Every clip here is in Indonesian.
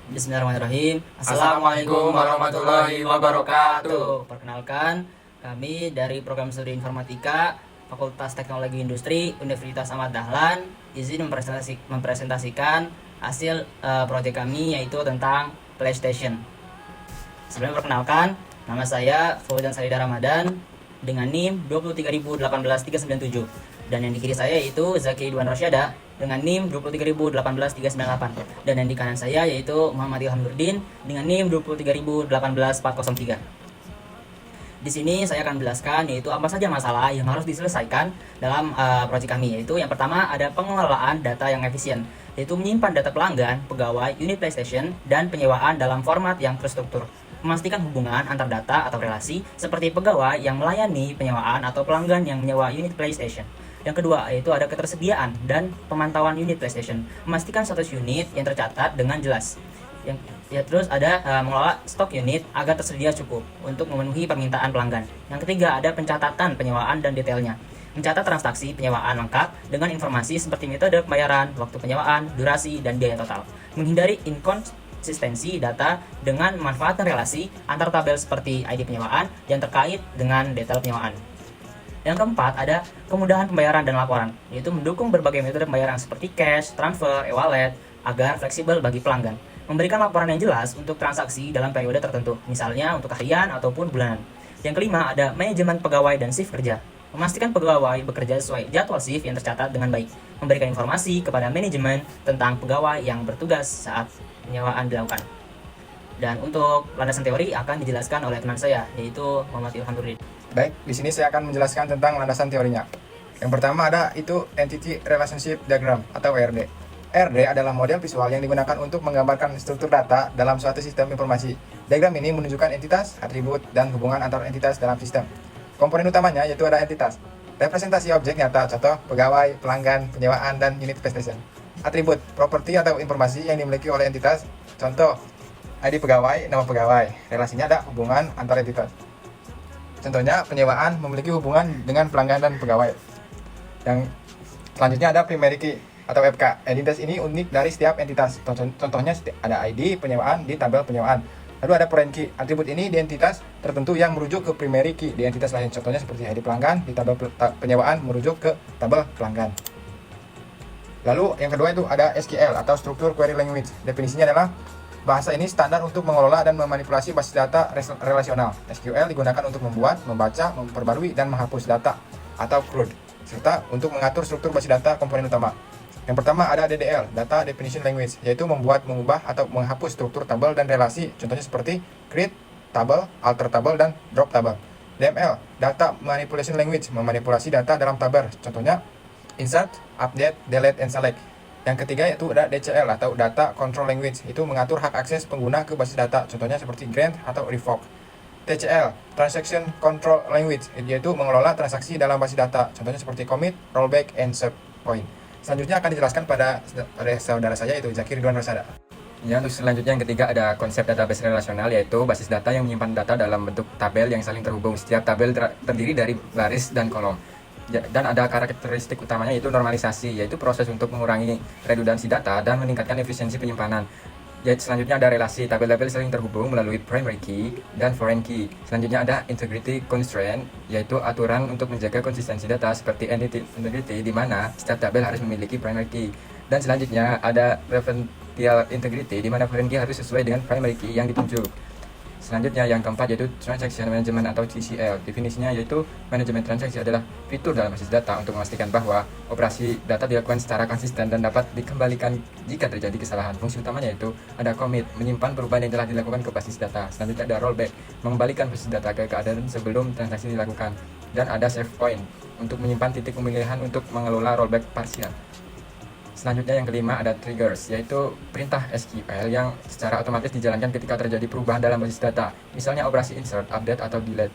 Bismillahirrahmanirrahim. Assalamualaikum warahmatullahi wabarakatuh. Perkenalkan, kami dari Program Studi Informatika Fakultas Teknologi Industri Universitas Ahmad Dahlan izin mempresentasikan hasil proyek kami, yaitu tentang PlayStation. Sebelumnya perkenalkan, nama saya Fauzan Salida Ramadan dengan NIM 2318397, dan yang di kiri saya yaitu Zaki Ridwan Rasyada dengan NIM 2318398, dan yang di kanan saya yaitu Muhammad Ilham Nurdin dengan NIM 2318403. Di sini saya akan menjelaskan yaitu apa saja masalah yang harus diselesaikan dalam proyek kami, yaitu yang pertama ada pengelolaan data yang efisien, yaitu menyimpan data pelanggan, pegawai, unit PlayStation, dan penyewaan dalam format yang terstruktur. Memastikan hubungan antar data atau relasi seperti pegawai yang melayani penyewaan atau pelanggan yang menyewa unit PlayStation. Yang kedua yaitu ada ketersediaan dan pemantauan unit PlayStation, memastikan status unit yang tercatat dengan jelas. Terus ada mengelola stok unit agar tersedia cukup untuk memenuhi permintaan pelanggan. Yang ketiga ada pencatatan penyewaan dan detailnya, mencatat transaksi penyewaan lengkap dengan informasi seperti metode pembayaran, waktu penyewaan, durasi, dan biaya total. Menghindari inkonsistensi data dengan memanfaatkan relasi antar tabel seperti ID penyewaan yang terkait dengan detail penyewaan. Yang keempat ada kemudahan pembayaran dan laporan, yaitu mendukung berbagai metode pembayaran seperti cash, transfer, e-wallet agar fleksibel bagi pelanggan. Memberikan laporan yang jelas untuk transaksi dalam periode tertentu, misalnya untuk harian ataupun bulanan. Yang kelima ada manajemen pegawai dan shift kerja. Memastikan pegawai bekerja sesuai jadwal shift yang tercatat dengan baik. Memberikan informasi kepada manajemen tentang pegawai yang bertugas saat penyewaan dilakukan. Dan untuk landasan teori akan dijelaskan oleh teman saya, yaitu Muhammad Ilham Nurdin. Baik, di sini saya akan menjelaskan tentang landasan teorinya. Yang pertama ada itu Entity Relationship Diagram atau ERD. ERD adalah model visual yang digunakan untuk menggambarkan struktur data dalam suatu sistem informasi. Diagram ini menunjukkan entitas, atribut, dan hubungan antar entitas dalam sistem. Komponen utamanya yaitu ada entitas, representasi objek nyata, contoh pegawai, pelanggan, penyewaan, dan unit PlayStation. Atribut, properti atau informasi yang dimiliki oleh entitas, contoh ID pegawai, nama pegawai. Relasinya ada hubungan antar entitas. Contohnya penyewaan memiliki hubungan dengan pelanggan dan pegawai. Yang selanjutnya ada primary key atau FK. Entitas ini unik dari setiap entitas. Contohnya ada ID penyewaan di tabel penyewaan. Lalu ada foreign key. Atribut ini di entitas tertentu yang merujuk ke primary key di entitas lain. Contohnya seperti ID pelanggan di tabel penyewaan merujuk ke tabel pelanggan. Lalu yang kedua itu ada SQL atau Structure Query Language. Definisinya adalah bahasa ini standar untuk mengelola dan memanipulasi basis data relasional. SQL digunakan untuk membuat, membaca, memperbarui, dan menghapus data atau CRUD, serta untuk mengatur struktur basis data komponen utama. Yang pertama ada DDL, Data Definition Language, yaitu membuat, mengubah, atau menghapus struktur tabel dan relasi, contohnya seperti create tabel, alter tabel, dan drop tabel. DML, Data Manipulation Language, memanipulasi data dalam tabel, contohnya insert, update, delete, and select. Yang ketiga yaitu ada DCL atau Data Control Language, itu mengatur hak akses pengguna ke basis data, contohnya seperti grant atau revoke. TCL, Transaction Control Language, yaitu mengelola transaksi dalam basis data, contohnya seperti commit, rollback, and set point. Selanjutnya akan dijelaskan pada saudara saya yaitu Zaki Ridwan Rasyada. Ya, untuk selanjutnya yang ketiga ada konsep database relasional, yaitu basis data yang menyimpan data dalam bentuk tabel yang saling terhubung. Setiap tabel terdiri dari baris dan kolom. Dan ada karakteristik utamanya yaitu normalisasi, yaitu proses untuk mengurangi redundansi data dan meningkatkan efisiensi penyimpanan. Selanjutnya ada relasi, tabel-tabel saling terhubung melalui primary key dan foreign key. Selanjutnya ada integrity constraint, yaitu aturan untuk menjaga konsistensi data seperti entity integrity, di mana setiap tabel harus memiliki primary key. Dan selanjutnya ada referential integrity, di mana foreign key harus sesuai dengan primary key yang ditunjuk. Selanjutnya yang keempat yaitu Transaction Management atau TCL. Definisinya yaitu manajemen transaksi adalah fitur dalam basis data untuk memastikan bahwa operasi data dilakukan secara konsisten dan dapat dikembalikan jika terjadi kesalahan. Fungsi utamanya yaitu ada commit, menyimpan perubahan yang telah dilakukan ke basis data. Selanjutnya ada rollback, mengembalikan basis data ke keadaan sebelum transaksi dilakukan. Dan ada save point, untuk menyimpan titik pemilihan untuk mengelola rollback parsial. Selanjutnya yang kelima ada triggers, yaitu perintah SQL yang secara otomatis dijalankan ketika terjadi perubahan dalam basis data, misalnya operasi insert, update, atau delete.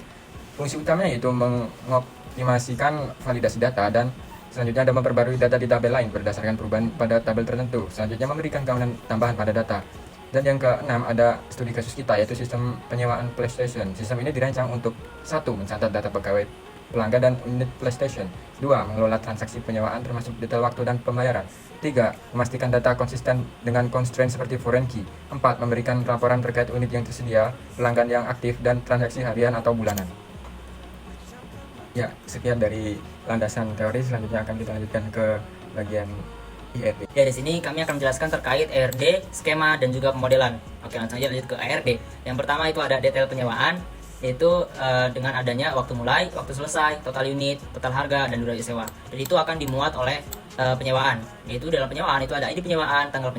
Fungsi utamanya yaitu mengoptimasikan validasi data, dan selanjutnya ada memperbarui data di tabel lain berdasarkan perubahan pada tabel tertentu. Selanjutnya memberikan keamanan tambahan pada data. Dan yang keenam ada studi kasus kita, yaitu sistem penyewaan PlayStation. Sistem ini dirancang untuk satu, mencatat data pegawai pelanggan dan unit PlayStation. 2. Mengelola transaksi penyewaan termasuk detail waktu dan pembayaran. 3. Memastikan data konsisten dengan constraint seperti foreign key. 4. Memberikan laporan terkait unit yang tersedia, pelanggan yang aktif, dan transaksi harian atau bulanan. Ya, sekian dari landasan teori. Selanjutnya akan kita lanjutkan ke bagian IRD. Ya, di sini kami akan menjelaskan terkait ARD, skema, dan juga pemodelan. Oke, langsung aja lanjut ke ARD. Yang pertama itu ada detail penyewaan, yaitu dengan adanya waktu mulai, waktu selesai, total unit, total harga, dan durasi sewa. Dan itu akan dimuat oleh penyewaan. Yaitu dalam penyewaan itu ada ID penyewaan, tanggal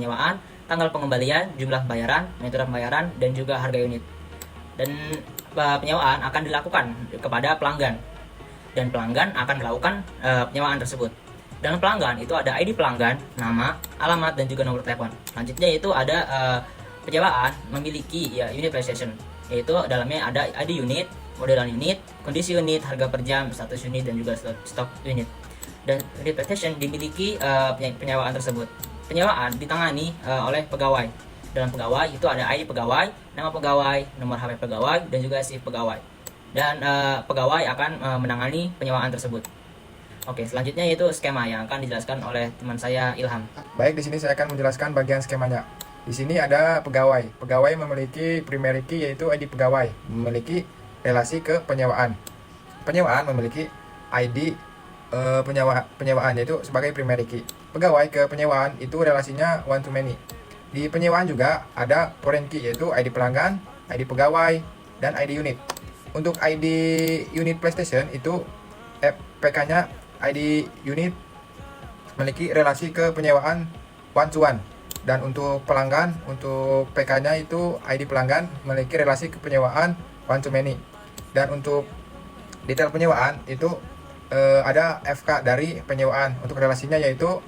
pengembalian, jumlah pembayaran, metode pembayaran, dan juga harga unit. Dan penyewaan akan dilakukan kepada pelanggan. Dan pelanggan akan melakukan penyewaan tersebut. Dalam pelanggan itu ada ID pelanggan, nama, alamat, dan juga nomor telepon. Selanjutnya itu ada penyewaan memiliki ya unit PlayStation, yaitu dalamnya ada ID unit, modelan unit, kondisi unit, harga per jam, status unit, dan juga stok unit. Dan unit PlayStation dimiliki penyewaan tersebut. Penyewaan ditangani oleh pegawai. Dalam pegawai itu ada ID pegawai, nama pegawai, nomor HP pegawai, dan juga shift pegawai. Dan pegawai akan menangani penyewaan tersebut. Oke, selanjutnya yaitu skema yang akan dijelaskan oleh teman saya Ilham. Baik, di sini saya akan menjelaskan bagian skemanya. Di sini ada pegawai. Pegawai memiliki primary key yaitu ID pegawai, memiliki relasi ke penyewaan. Penyewaan memiliki ID penyewaan yaitu sebagai primary key. Pegawai ke penyewaan itu relasinya one to many. Di penyewaan juga ada foreign key yaitu ID pelanggan, ID pegawai, dan ID unit. Untuk ID unit PlayStation itu PK-nya ID unit memiliki relasi ke penyewaan one to one. Dan untuk pelanggan, untuk PK-nya itu ID pelanggan memiliki relasi ke penyewaan one to many. Dan untuk detail penyewaan itu ada FK dari penyewaan. Untuk relasinya yaitu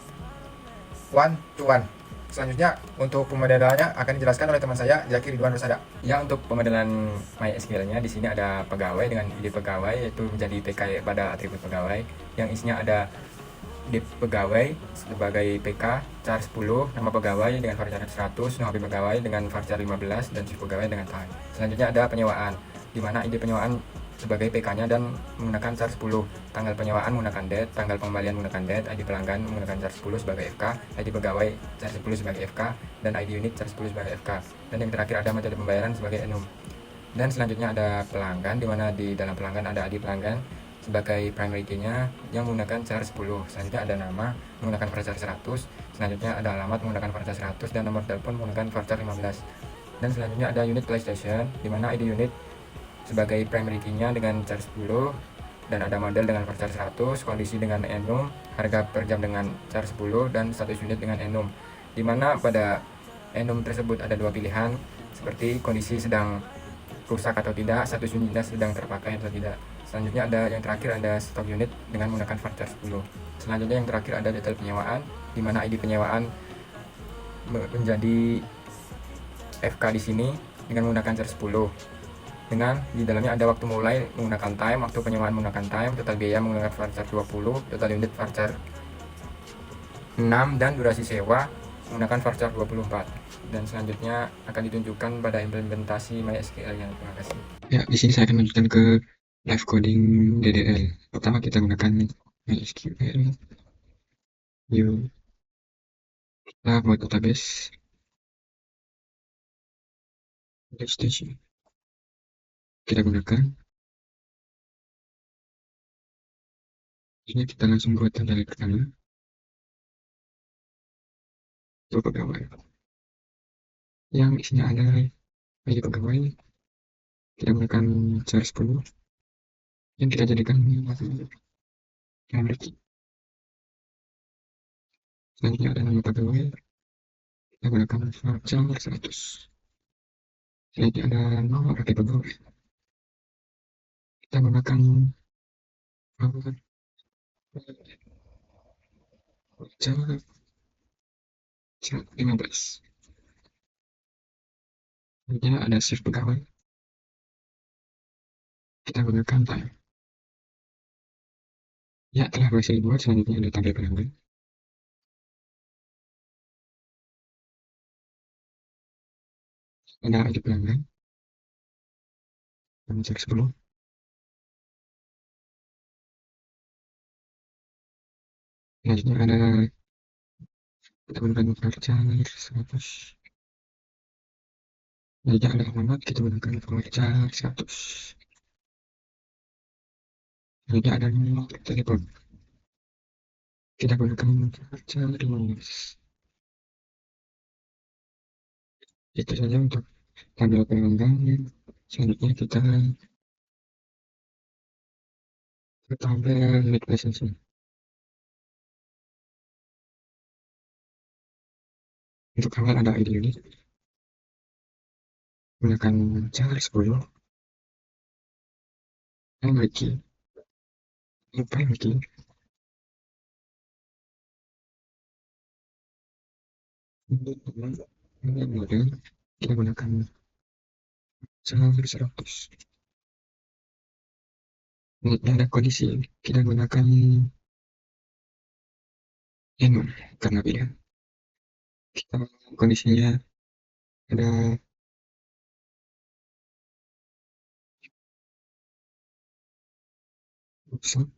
one to one. Selanjutnya untuk pemodelannya akan dijelaskan oleh teman saya Zaki Ridwan Rusada. Ya, untuk pemodelan MySQL-nya di sini ada pegawai dengan ID pegawai, yaitu menjadi PK pada atribut pegawai yang isinya ada ID pegawai sebagai PK char 10, nama pegawai dengan varchar 100, nama pegawai dengan varchar 15, dan shift pegawai dengan time. Selanjutnya ada penyewaan, di mana ID penyewaan sebagai PK-nya dan menggunakan char 10, tanggal penyewaan menggunakan date, tanggal pengembalian menggunakan date, ID pelanggan menggunakan char 10 sebagai FK, ID pegawai char 10 sebagai FK, dan ID unit char 10 sebagai FK. Dan yang terakhir ada metode pembayaran sebagai enum. Dan selanjutnya ada pelanggan, di mana di dalam pelanggan ada ID pelanggan sebagai primary key-nya yang menggunakan char 10. Selanjutnya ada nama menggunakan varchar 100, selanjutnya ada alamat menggunakan varchar 100, dan nomor telepon menggunakan varchar 15. Dan selanjutnya ada unit PlayStation, di mana ID unit sebagai primary key-nya dengan char 10, dan ada model dengan varchar 100, kondisi dengan enum, harga per jam dengan char 10, dan status unit dengan enum. Di mana pada enum tersebut ada dua pilihan, seperti kondisi sedang rusak atau tidak, status unitnya sedang terpakai atau tidak. Selanjutnya ada yang terakhir ada stok unit dengan menggunakan varchar 10. Selanjutnya yang terakhir ada detail penyewaan, di mana ID penyewaan menjadi FK di sini dengan menggunakan char 10. Dengan di dalamnya ada waktu mulai menggunakan time, waktu penyewaan menggunakan time, total biaya menggunakan varchar 20, total unit varchar 6, dan durasi sewa menggunakan varchar 24. Dan selanjutnya akan ditunjukkan pada implementasi MySQL-nya. Terima kasih. Ya, di sini saya akan lanjutkan ke live coding DDL. Pertama kita gunakan MySQL new buat database PlayStation. Kita gunakan ini, kita langsung buat dari pertama untuk pegawai yang isinya ada ID pegawai. Kita gunakan char 10 yang kita jadikan yang key. Selanjutnya ada nama pegawai, kita gunakan varchar 100. Selanjutnya ada nomor HP pegawai, kita gunakan varchar 15. Selanjutnya ada shift pegawai, kita gunakan time. Ya, telah berhasil dibuat. Selanjutnya ada tabel pelanggan. Ada ID pelanggan yang char 10. Selanjutnya ada kita gunakan voucher 100. Selanjutnya ada alamat, kita gunakan voucher 100. Selanjutnya ada nomor telepon, kita gunakan voucher 15. Itu saja untuk tabel pelanggan. Selanjutnya kita ke tabel lead relationship. Untuk awal ada ID unit, gunakan char 10, primary key, primary key, untuk model kita gunakan char 100. Selanjutnya ada kondisi, kita gunakan enum karena beda. Kita kondisinya ada urusan.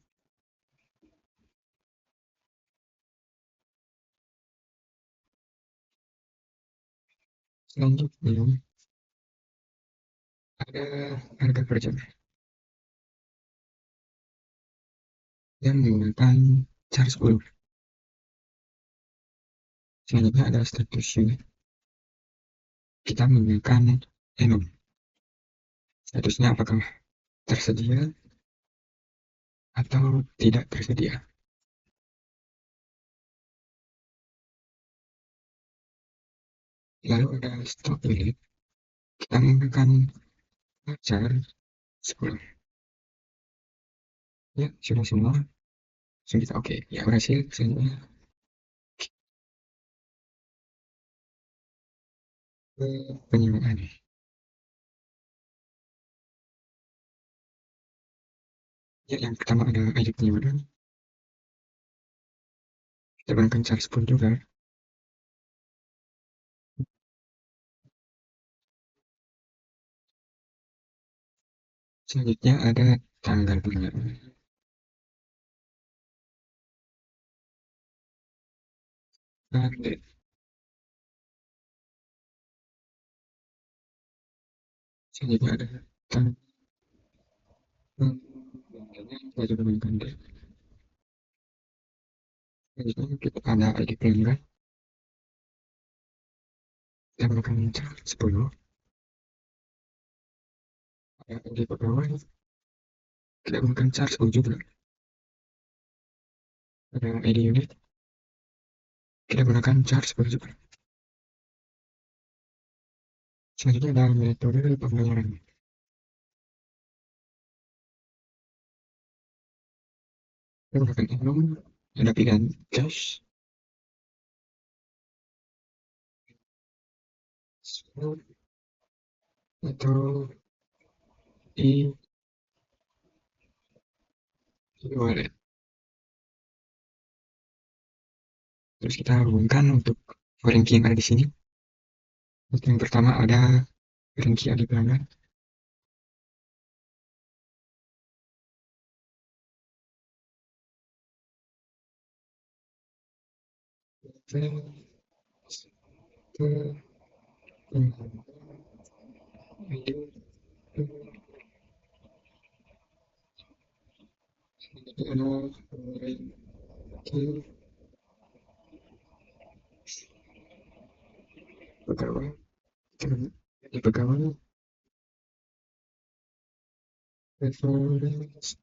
Selanjutnya ada harga per jam yang menggunakan char 10. Selanjutnya ada status unit, kita menggunakan enum. Statusnya apakah tersedia atau tidak tersedia. Lalu ada stop unit, kita menggunakan char 10. Ya, sudah semua. Sudah oke. Ya, berhasil. Selanjutnya ke penyimpanan. Ya, yang pertama ada ID penyimpanan. Kita gunakan char 10 juga. Selanjutnya ada tanggal penyimpanan. Dan selanjutnya ada tanggal. Kita juga gunakan date. Selanjutnya kita ada ID pelanggan. Kita gunakan char 10. Ada ID pegawai. Kita gunakan char 10 juga. Ada ID unit. Kita gunakan char 10 juga. Selanjutnya ada metode pembayaran. Kita gunakan enum, ada pilihan cash, atau di wallet. Terus kita hubungkan untuk foreign key yang ada di sini. Untuk yang pertama ada foreign key ada pelanggan. Pegawai, di pegawai, reference,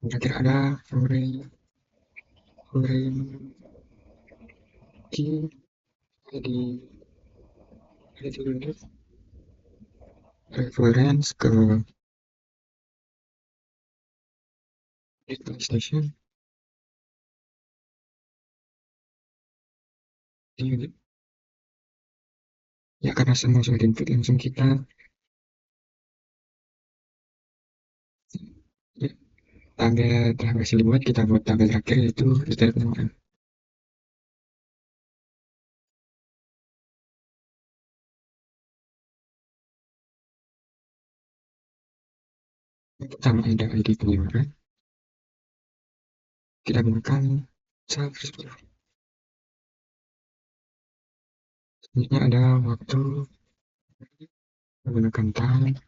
terakhir ada foreign key ada di reference ke station di unit. Ya, karena semua sudah input, langsung kita ya, tabel telah berhasil dibuat. Kita buat tabel terakhir yaitu detail penawaran. Yang pertama ada ID penyewa, kita gunakan self. Selanjutnya ada waktu, menggunakan time,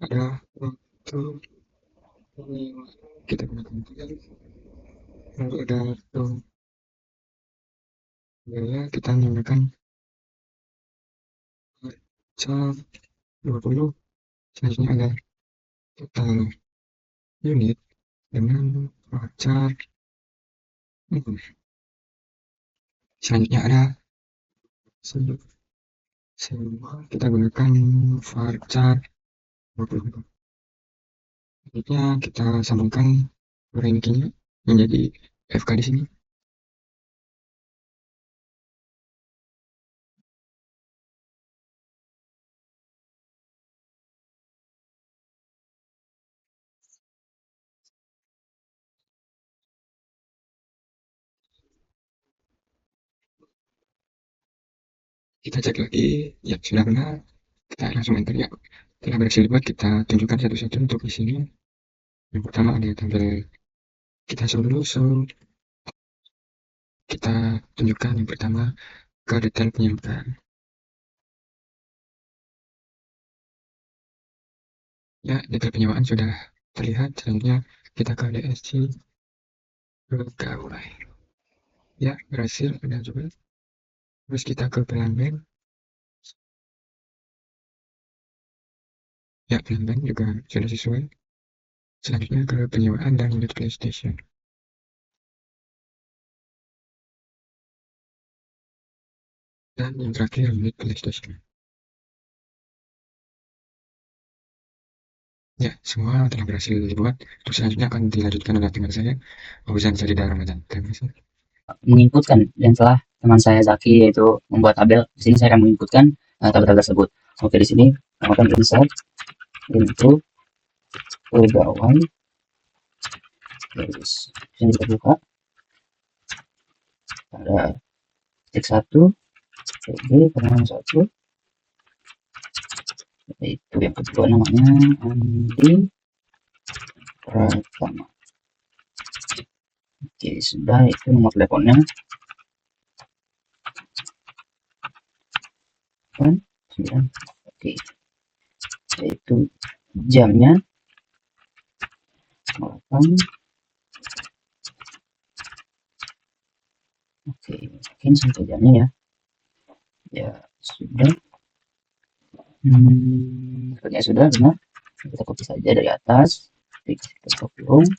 ada waktu penyewa, kita gunakan time, lalu ada waktu biaya, kita menggunakan car 20. Selanjutnya ada total unit dengan voucher. Selanjutnya ada sewa, kita gunakan voucher 20. Selanjutnya kita sambungkan rankingnya menjadi FK di sini. Kita cek lagi, ya sudah benar. Kita langsung enter ya. Telah berhasil dibuat, kita tunjukkan satu-satu untuk isinya. Yang pertama ada tabel, kita dulu, kita tunjukkan yang pertama ke detail penyampaian. Ya, detail penyewaan sudah terlihat. Selanjutnya kita ke DSC pegawai. Ya, berhasil ada juga. Terus kita ke pelanggan. Ya, pelanggan juga sudah sesuai. Selanjutnya ke penyewaan dan unit PlayStation. Dan yang terakhir unit PlayStation. Ya, semua telah berhasil dibuat. Terus selanjutnya akan dilanjutkan oleh teman saya, Fauzan Sadida Ramadan. Terima kasih. Menginputkan yang telah teman saya Zaki yaitu membuat tabel. Di sini saya akan menginputkan tabel tersebut. Oke, di sini akan insert into pegawai. Terus sini kita buka. Ada titik 1, PG, peran 1. Itu yang kedua namanya Andi Pratama. Oke, sudah, itu nomor teleponnya kan 9. Oke, itu jamnya 8. Oke, mungkin sampai jamnya ya. Ya sudah. Sepertinya sudah benar. Kita copy saja dari atas. Kita copy home.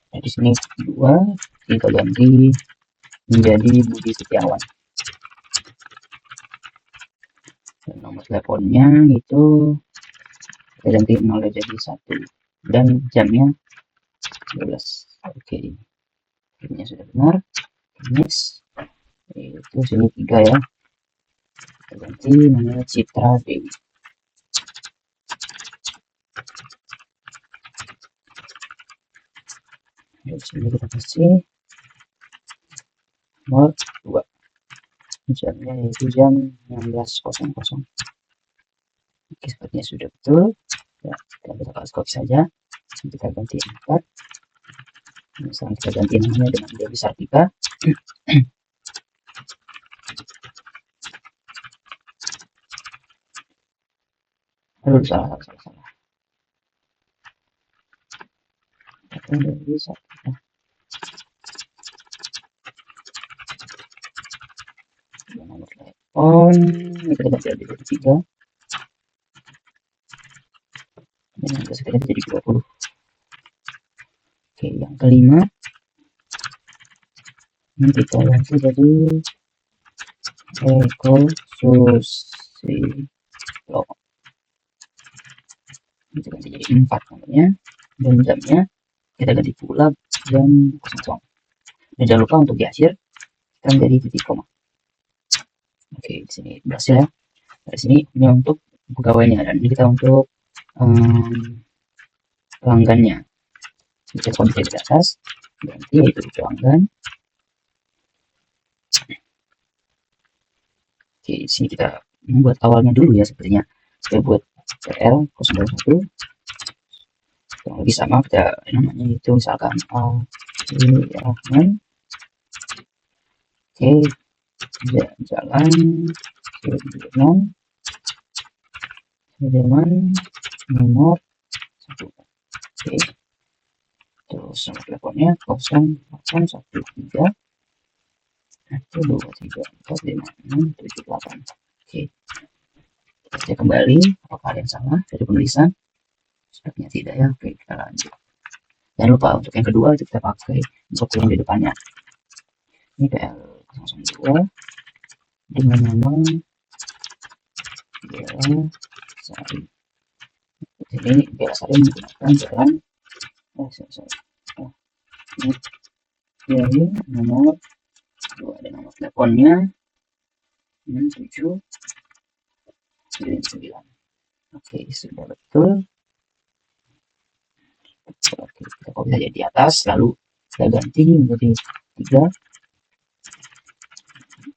Nah, di sini 2 kita ganti menjadi Budi Setiawan. Dan nomor teleponnya itu kita ganti 0 jadi 1 dan jamnya 12. Oke, ini sudah benar. Next, itu sini 3 ya. Kita ganti namanya Citra Dewi. Di sini kita kasih nomor 2. Jamnya yaitu jam 16.00. Oke, sepertinya sudah betul. Ya, kita bisa copy saja. Kita ganti 4. Misalnya kita ganti namanya dengan Dewi Sartika. Aduh, salah. Dewi Sartika. Nomor telepon kita ganti jadi 3. Dan yang sekarang jadi 20. Oke, yang kelima ini kita ganti jadi Eko Susilo. Kita ganti jadi 4 namanya. Dan jamnya kita ganti pula jam 00. Dan jangan lupa untuk di akhir kita menjadi titik koma. Oke, di sini berhasil ya. Dari sini ini untuk pegawainya dan ini kita untuk pelanggannya. Kita konflik di atas, ganti yaitu pelanggan. Oke, di sini kita membuat awalnya dulu ya sepertinya. Saya buat PL 021 lebih sama kita namanya itu misalkan Rahman. Oke, jalan Sudirman nomor 1. Oke, terus nomor teleponnya 0813 123456778. Oke, kita cek kembali apakah ada yang salah dari penulisan. Sepertinya tidak ya. Oke, kita lanjut. Jangan lupa untuk yang kedua itu kita pakai untuk yang di depannya. Ini PL002 dengan nama Bella Sari. Ini Bella Sari menggunakan jalan ini nomor 2, ada nomor teleponnya 6799. Oke, sudah betul. Oke, kita copy saja di atas, lalu kita ganti menjadi 3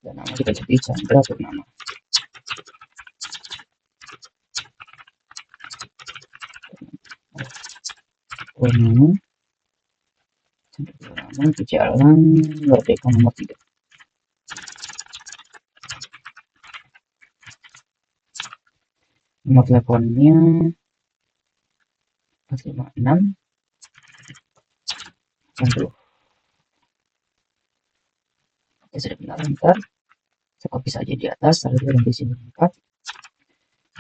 dan nama kita jadi Chandra Purnama. Di jalan Merdeka nomor 3. Nomor teleponnya 456 60. Oke, sudah benar. Ntar kita copy saja di atas, lalu kita ganti sini 4.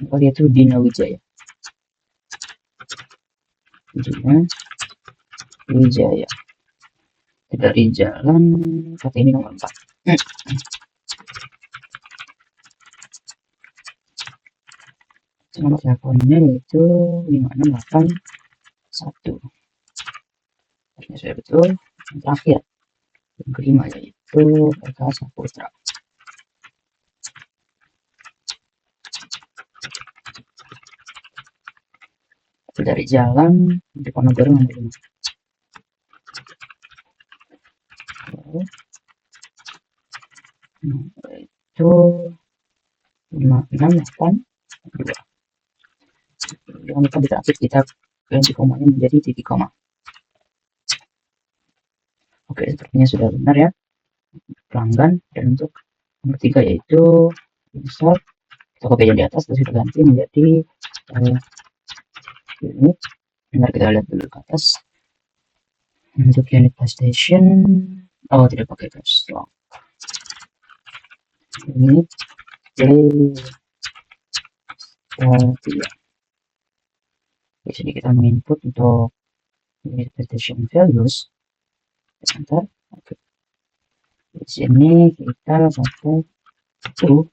Maka dia itu Dina Wijaya. Dari jalan Kartini nomor 4. Nomor teleponnya yaitu 5681. Ini sudah betul. Yang terakhir, yang kelima yaitu Eka Saputra. Dari jalan Diponegoro nomor 5. Itu 5682. Jangan lupa di terakhir kita ganti komanya menjadi titik koma. Oke, sepertinya sudah benar ya pelanggan. Dan untuk nomor 3 yaitu insert, kita copy yang di atas terus kita ganti menjadi unit. Bentar, kita lihat dulu ke atas. Untuk unit PlayStation, oh tidak pakai caps lock. Unit P3. Di sini kita menginput untuk unit PlayStation values. Sebentar. Oke. Di sini kita pakai 001.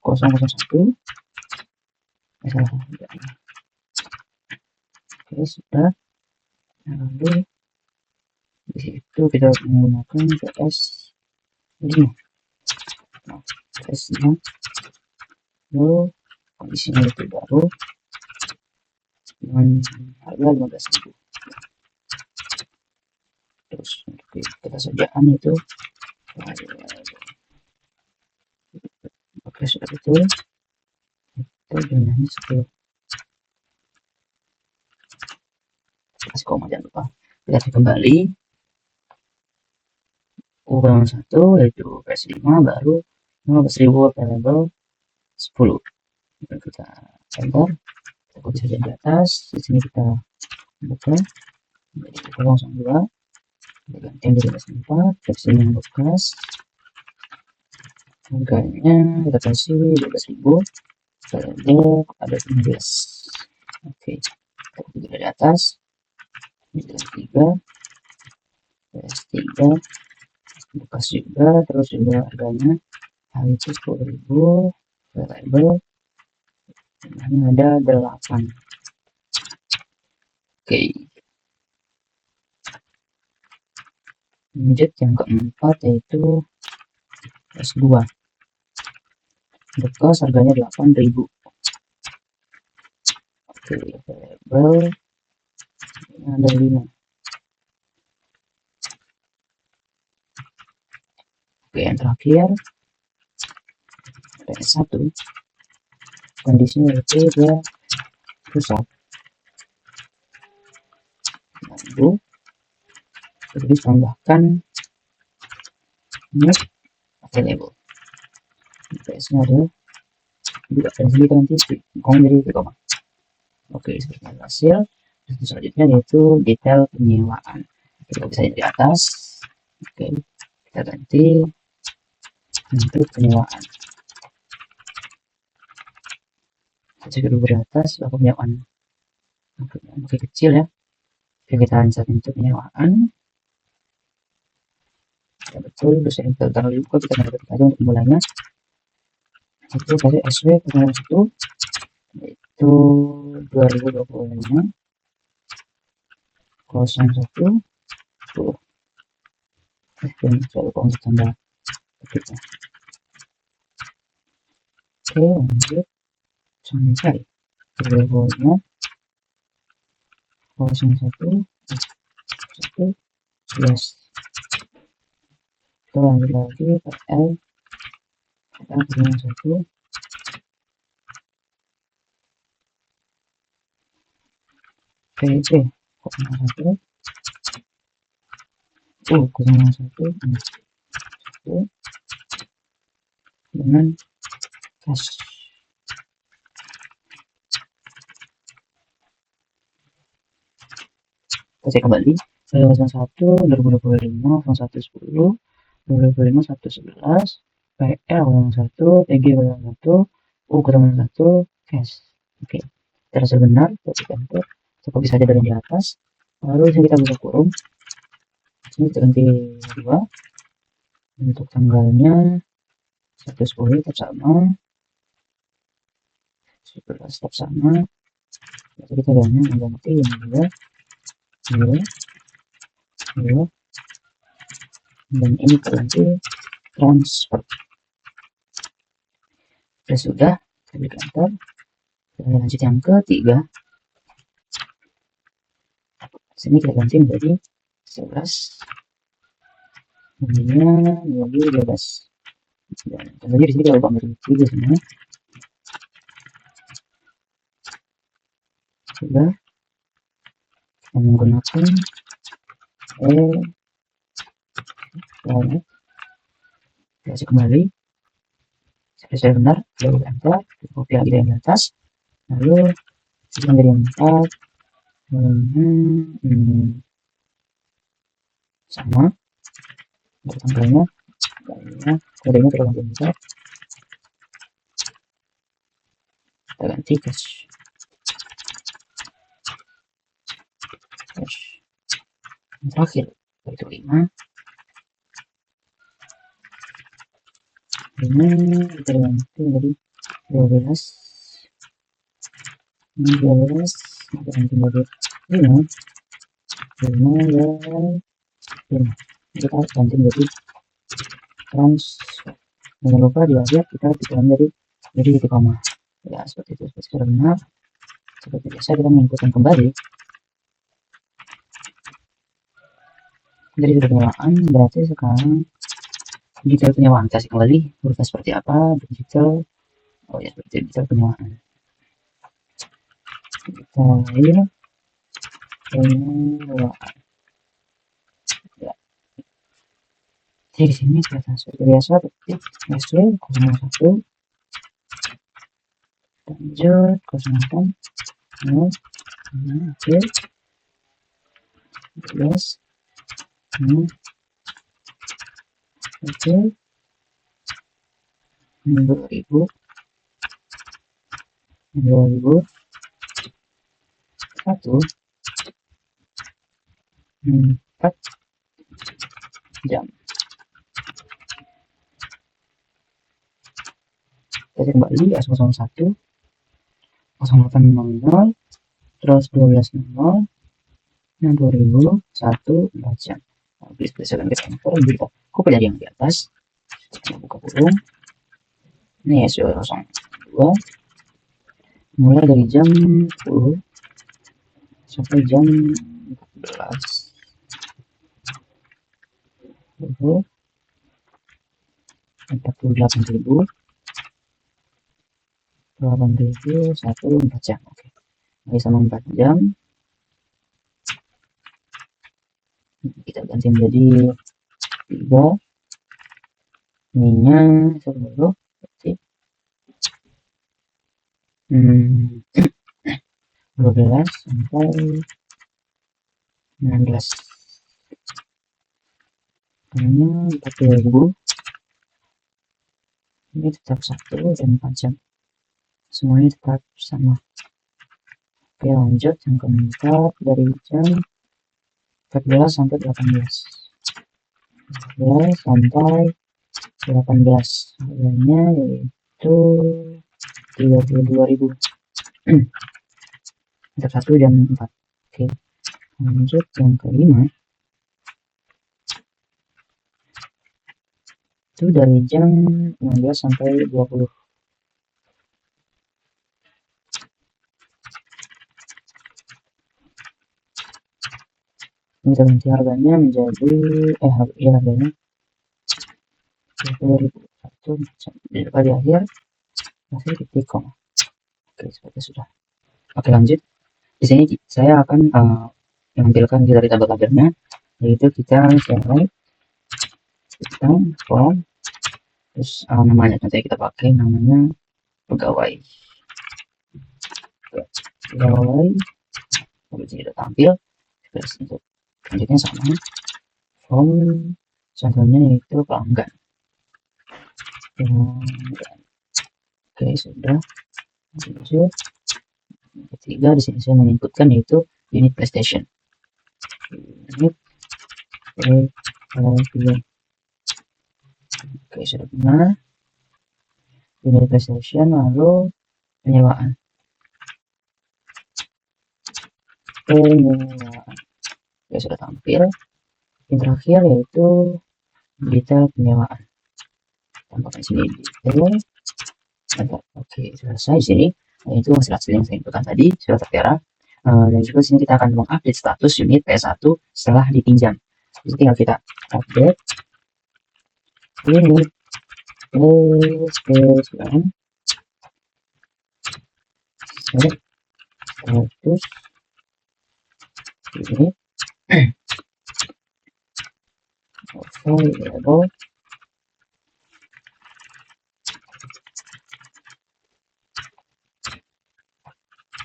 Oke, sudah. Lalu di situ kita menggunakan PS5. Nah, PS5. Lalu kondisinya itu baru dengan harga 15.000. Terus untuk kita sediaan itu oke, sudah betul. Itu jumlahnya 10. Kasih koma, jangan lupa. Kita cek kembali. Ukuran 1 yaitu PS5 baru 15.000 available 10. Kita enter. Kita copy saja di atas. Di sini kita buka menjadi 002. Kita ganti menjadi 4. Versi yang bekas. Harganya kita kasih 12.000. Available ada 15. Oke, kita copy dari atas. Menjadi 3. PS3 bekas juga, terus juga harganya itu 10.000. Available ini ada 8. Oke, lanjut yang keempat yaitu S2 bekas harganya 8.000. Oke, available ini ada 5. Oke, yang terakhir PS1 kondisinya itu dia rusak. Terus tambahkan not available. PS-nya ada juga, dan sini nanti koma jadi koma. Oke, seperti hasil. Terus selanjutnya yaitu detail penyewaan. Kita bisa lihat di atas. Oke, kita ganti untuk penyewaan. Saya dulu di atas aku penyewaan. Oke, kecil ya. Oke, kita lanjut untuk penyewaan. Ya, betul, terus yang terlalu buka kita mendapatkan aja untuk mulainya. Itu kasih SW 01 itu 2025 01 10. Dan saya lupa untuk tanda petiknya. Oke, lanjut sampai 2025 01 1 11. Kita lanjut lagi PL PL 01 PC 01 01 dengan cash. Kita kembali 01 2025 01 10 2025 1 11 PL 01 TG 01 U 01 cash. Oke, terasa benar, kita enter seperti saja dari di atas. Lalu kita buka kurung, sini kita ganti 2 untuk tanggalnya 110 tetap sama, 11 tetap sama. Jadi kita hanya mengganti yang 2 dan ini terganti transfer. Sudah, kita klik enter. Kita lanjut yang ketiga. Sini kita ganti menjadi 11. Ininya 12. Dan tentunya di sini kita ubah menjadi 3 semua. Sudah, kita menggunakan kasih kembali saya benar, lalu enter, copy lagi dari atas, lalu kita menjadi 4 sama untuk tanggalnya, kodenya kita ganti 4, kita ganti cash. Terakhir itu 5 ini kita ganti menjadi 12 ini 12 kita ganti menjadi 5 dan 5 kita ganti menjadi transfer. Jangan lupa di akhir kita bisa jadi titik koma ya, seperti itu. Seperti benar, seperti biasa kita menginputkan kembali. Jadi sudah penyewaan, berarti sekarang detail penyewaan kasih kembali hurufnya seperti apa, digital. Oh ya, seperti detail penyewaan. Detail penyewaan. Ya. Jadi di sini kita seperti biasa ketik SW 01 lanjut 08 0 oke 12 oke 2000 1 4 jam. Kita kembali S01 0800 terus 12.00 yang 2001 4 jam. Nah, berdasarkan kita enter, kita copy dari yang di atas, kita buka kurung. Ini S02 mulai dari jam 10 sampai jam 14. 48.000 4 jam. Oke, ini sama 4 jam. Kita ganti menjadi 3, ininya 10, berarti 12 sampai 16, ini 40.000, ini tetap 1 dan 4 jam, semuanya tetap sama. Oke, lanjut yang keempat, dari jam 14 sampai 18, 14 sampai 18, harganya yaitu 32.000. Untuk 1 dan 4. Oke, lanjut yang kelima, itu dari jam 16 sampai 20. Ini kita ganti harganya menjadi harganya 20.000. Satu di akhir masih titik koma. Oke, seperti sudah. Oke, lanjut. Di sini saya akan menampilkan dari tabel-tabelnya, yaitu kita select, kita form, terus namanya nanti kita pakai namanya pegawai. Di sini sudah tampil. Terus untuk selanjutnya sama form, contohnya yaitu pelanggan. Oke, sudah. Lanjut. Ketiga, di sini saya menginputkan yaitu unit PlayStation. Unit PlayStation. Oke, sudah benar. Unit PlayStation, lalu penyewaan. Oke, sudah tampil. Yang terakhir yaitu detail penyewaan. Tambahkan sini detail. Oke, selesai sini. Itu hasil yang saya inputkan tadi sudah tertera. Dan juga sini kita akan mengupdate status unit PS1 setelah dipinjam. Jadi tinggal kita update unit PlayStation status unit available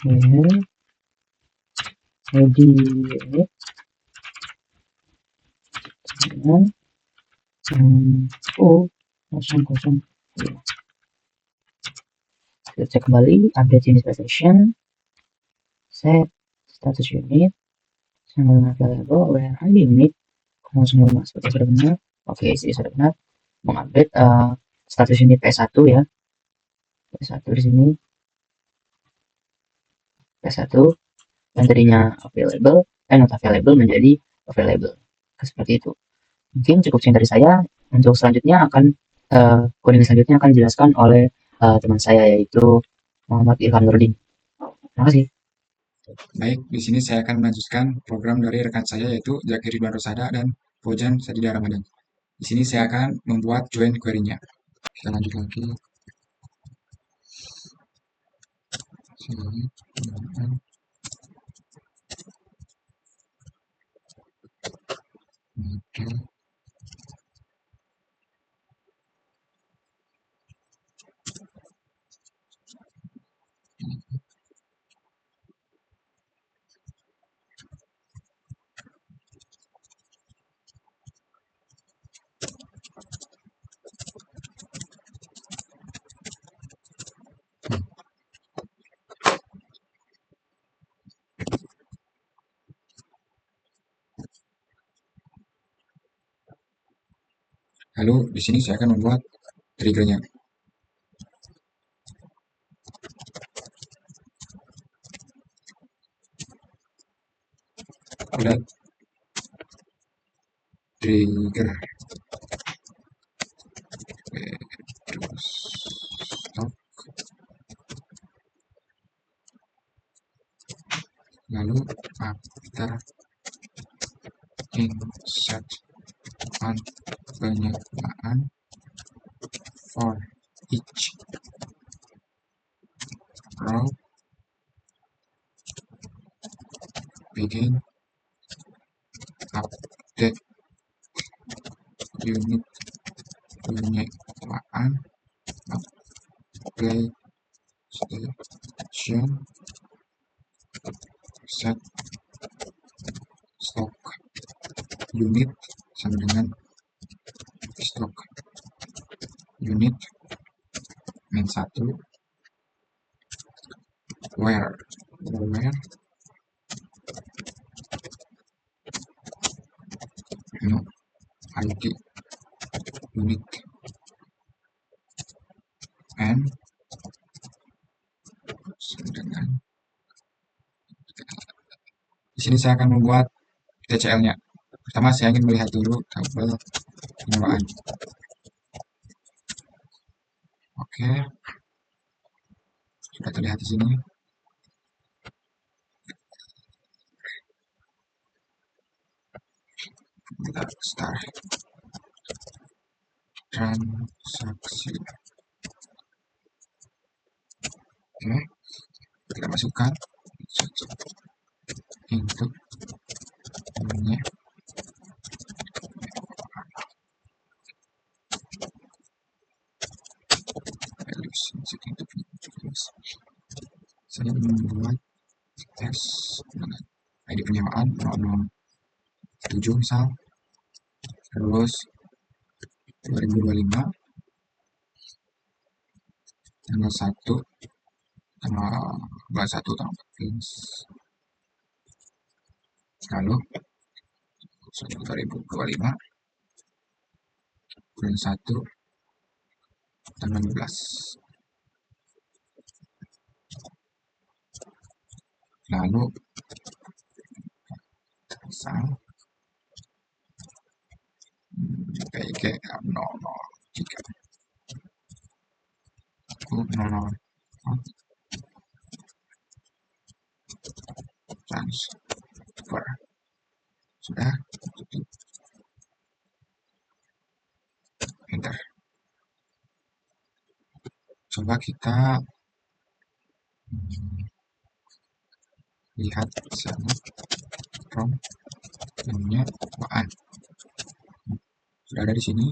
and ready unit dengan 0,0. Kita cek kembali update unit PlayStation, set status unit sama available where ID unit 0,05 seperti sudah benar. Oke, ini sudah benar. Mengupdate status unit PS1 ya. PS1 di sini PS1 yang tadinya available not available menjadi available. Seperti itu. Mungkin cukup sekian dari saya. Untuk selanjutnya akan coding selanjutnya akan dijelaskan oleh teman saya yaitu Muhammad Ilham Nurdin. Terima kasih. Baik, di sini saya akan melanjutkan program dari rekan saya yaitu Zakir Ridwan Rosada dan Fojan Sadida Ramadan. Di sini saya akan membuat join query-nya. Kita lanjut lagi. Oke. Lalu di sini saya akan membuat triggernya. Udah trigger. Terus stop. Lalu after insert on penyewaan for each row begin up penyewaan PlayStation set stock unit sama dengan stock unit min 1 where no ID unit and sama dengan di sini saya akan membuat TCL-nya. Pertama saya ingin melihat dulu tabel penyewaan. Oke, sudah terlihat di sini. Kita start transaksi. Oke, kita masukkan untuk namanya saya membuat tes dengan ID penyewaan 007 misal, terus 2025 tanggal 1 tanggal 21 tanggal 14, lalu 2025 bulan 1 tanggal 16, lalu pasang PG 003 transfer sudah, tutup, enter. Coba kita lihat sana from penyewaan sudah ada di sini.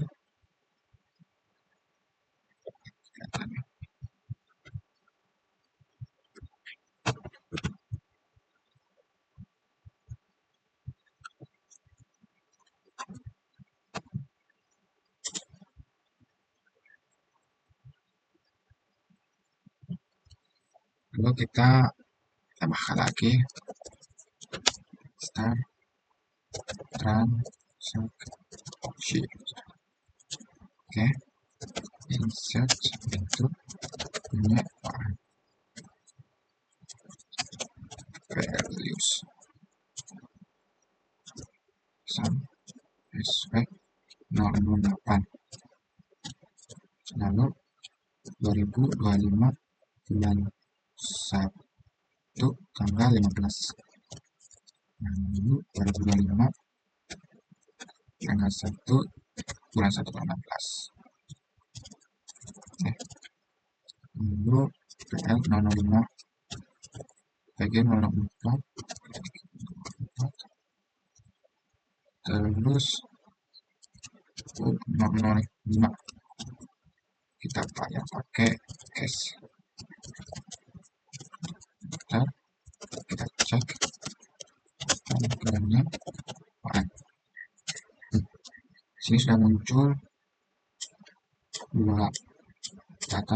Lalu kita tambahkan lagi start transaksi. Oke, insert into penyewaan values sum SW 008, lalu 2025 bulan 1 tanggal 15, lalu 2025 tanggal 1 bulan 1 tanggal 16. Lalu PL 005 PG 004 terus 005 kita pakai cash. Bentar, kita cek tampilannya. Sini sudah muncul dua data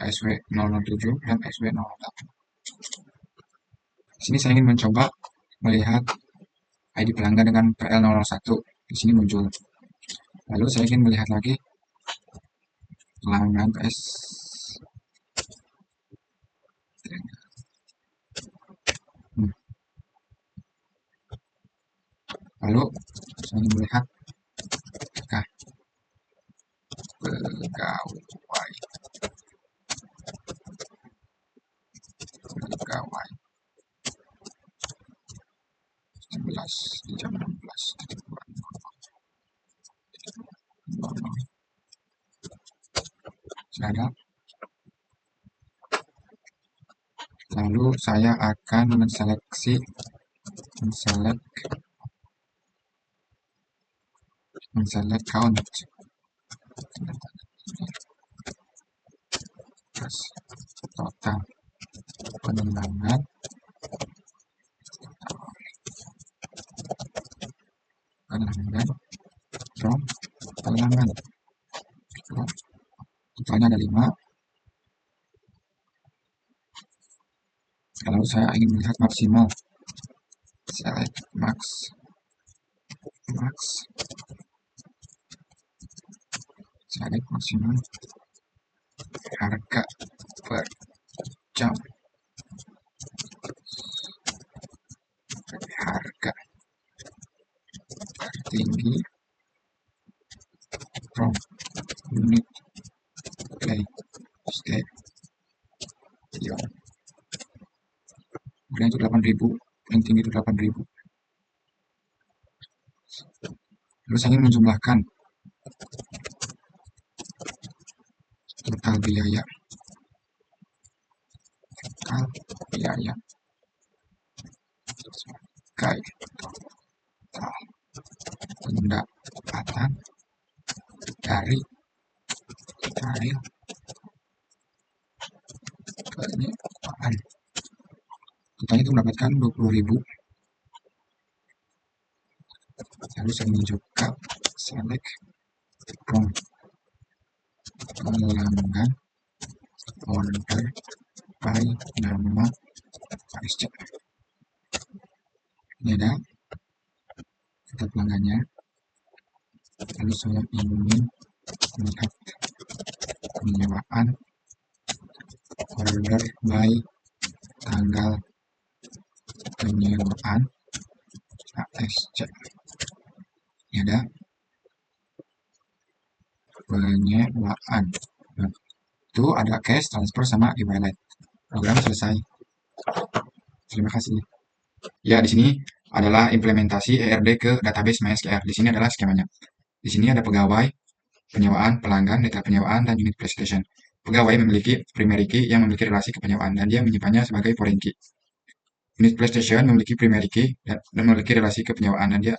SW 007 dan SW 08. Sini saya ingin mencoba melihat ID pelanggan dengan PL 001. Di sini muncul. Lalu saya ingin melihat lagi pelanggan PS. Lalu saya ingin melihat apakah pegawai 11 di jam 16 sudah ada. Lalu saya akan menselect count plus total pengembangan from pelanggan. Totalnya ada 5. Kalau saya ingin melihat maksimal, select max, select maksimal harga per jam, harga tertinggi from unit play station. Kemudian itu 8.000, paling tinggi itu 8.000. Lalu saya ingin menjumlahkan total biaya sebagai total pendapatan dari file penyeludupan. Totalnya itu mendapatkan 20.000. Lalu saya menunjukkan select from pelanggan order by nama price. Ini ada data pelanggannya. Lalu saya ingin melihat penyewaan order by tanggal penyewaan ASC. Ini ada penyewaan. Nah, itu ada cash transfer sama e-wallet. Program selesai. Terima kasih. Ya, di sini adalah implementasi ERD ke database MySQL. Di sini adalah skemanya. Di sini ada pegawai, penyewaan, pelanggan, detail penyewaan, dan unit PlayStation. Pegawai memiliki primary key yang memiliki relasi ke penyewaan, dan dia menyimpannya sebagai foreign key. Unit PlayStation memiliki primary key dan memiliki relasi ke penyewaan, dan dia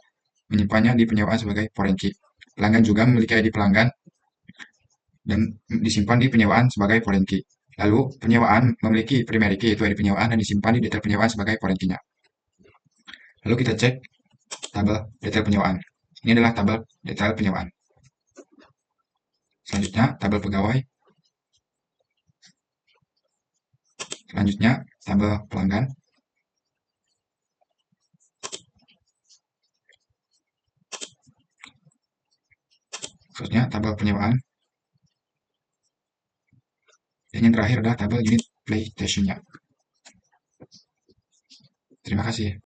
menyimpannya di penyewaan sebagai foreign key. Pelanggan juga memiliki ID pelanggan dan disimpan di penyewaan sebagai foreign key. Lalu penyewaan memiliki primary key, yaitu ID penyewaan, dan disimpan di detail penyewaan sebagai foreign key-nya. Lalu kita cek tabel detail penyewaan. Ini adalah tabel detail penyewaan. Selanjutnya tabel pegawai. Selanjutnya tabel pelanggan. Selanjutnya tabel penyewaan. Dan yang terakhir adalah tabel unit PlayStation-nya. Terima kasih.